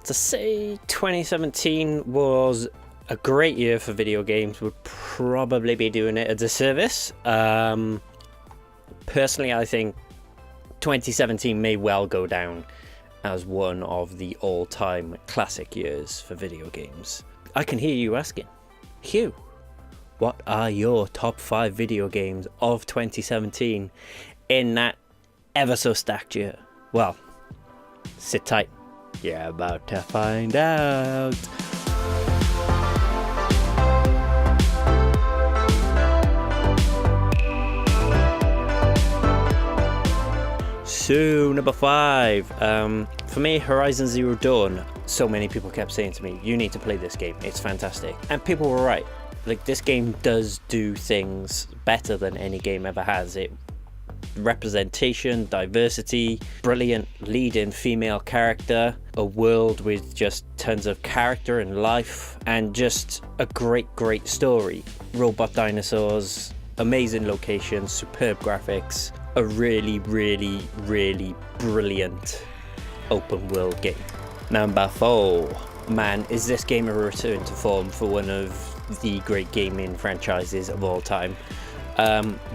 To say 2017 was a great year for video games would probably be doing it a disservice. Personally, I think 2017 may well go down as one of the all-time classic years for video games. I can hear you asking, Hugh, what are your top 5 video games of 2017 in that ever so stacked year? Well, sit tight. You're about to find out. So, number 5. For me, Horizon Zero Dawn. So many people kept saying to me, you need to play this game. It's fantastic. And people were right. Like, this game does do things better than any game ever has. Representation, diversity, brilliant lead-in female character, a world with just tons of character and life, and just a great story. Robot dinosaurs, amazing locations, superb graphics, a really brilliant open world game. Number 4. Man, is this game a return to form for one of the great gaming franchises of all time.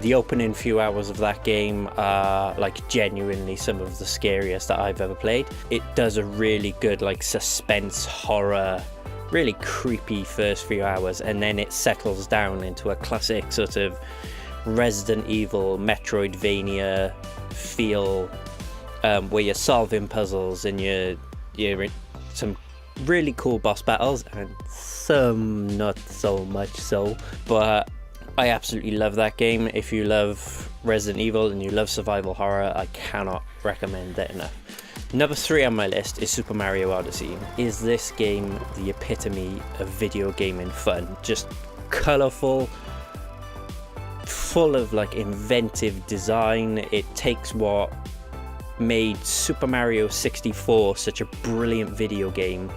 The opening few hours of that game are like genuinely some of the scariest that I've ever played. It does a really good like suspense horror, really creepy first few hours, and then it settles down into a classic sort of Resident Evil, Metroidvania feel, where you're solving puzzles and you're in some really cool boss battles and some not so much so, but I absolutely love that game. If you love Resident Evil and you love survival horror, I cannot recommend that enough. Number 3 on my list is Super Mario Odyssey. Is this game the epitome of video gaming fun? Just colourful, full of like inventive design. It takes what made Super Mario 64 such a brilliant video game,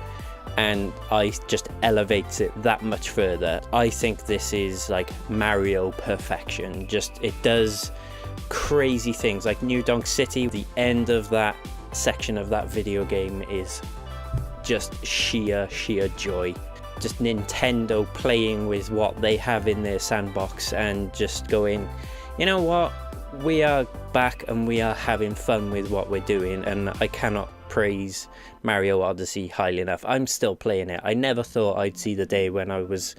and I just elevates it that much further. I think this is like Mario perfection. Just, it does crazy things like New Donk City. The end of that section of that video game is just sheer joy. Just Nintendo playing with what they have in their sandbox and just going, you know what, we are back and we are having fun with what we're doing. And I cannot praise Mario Odyssey highly enough. I'm still playing it. I never thought I'd see the day when I was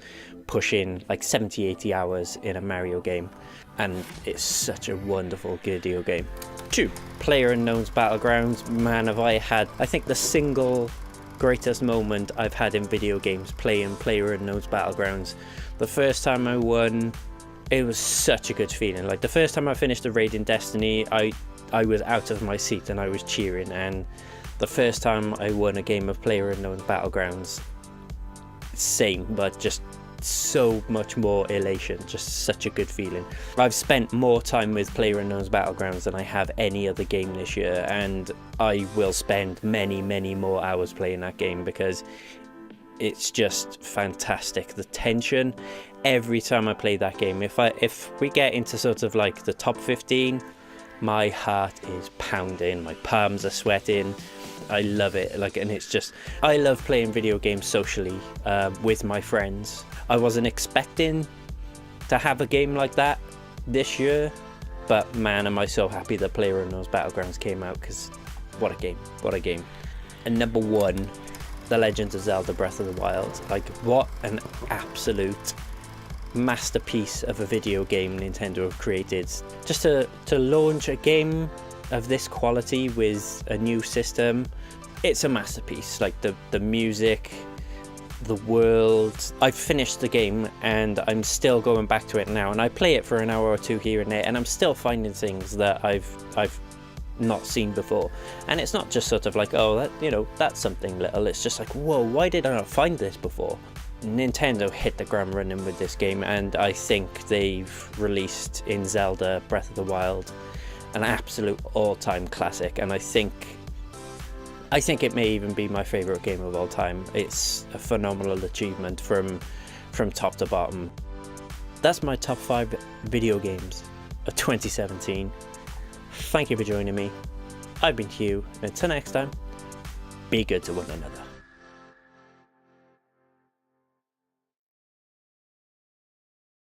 pushing like 70-80 hours in a Mario game, and it's such a wonderful video game. 2. PlayerUnknowns Battlegrounds. Man, have I had, I think, the single greatest moment I've had in video games playing PlayerUnknowns Battlegrounds. The first time I won, it was such a good feeling. Like, the first time I finished a raid in Destiny, I was out of my seat and I was cheering, and the first time I won a game of PlayerUnknowns Battlegrounds, same, but just so much more elation, just such a good feeling. I've spent more time with PlayerUnknowns Battlegrounds than I have any other game this year, and I will spend many more hours playing that game because it's just fantastic. The tension every time I play that game, if we get into sort of like the top 15, my heart is pounding, my palms are sweating. I love it. Like, and it's just, I love playing video games socially with my friends. I wasn't expecting to have a game like that this year, but man, am I so happy that PlayerUnknowns Battlegrounds came out, because what a game. And number 1, The Legend of Zelda Breath of the Wild. Like, what an absolute masterpiece of a video game Nintendo have created. Just to launch a game of this quality with a new system, it's a masterpiece. Like, the music, the world. I've finished the game and I'm still going back to it now, and I play it for an hour or two here and there, and I'm still finding things that I've not seen before. And it's not just sort of like, oh, that, you know, that's something little. It's just like, whoa, why did I not find this before? Nintendo hit the ground running with this game, and I think they've released in Zelda Breath of the Wild an absolute all-time classic, and I think it may even be my favorite game of all time. It's a phenomenal achievement from top to bottom. That's my top 5 video games of 2017. Thank you for joining me. I've been Hugh, and until next time, be good to one another.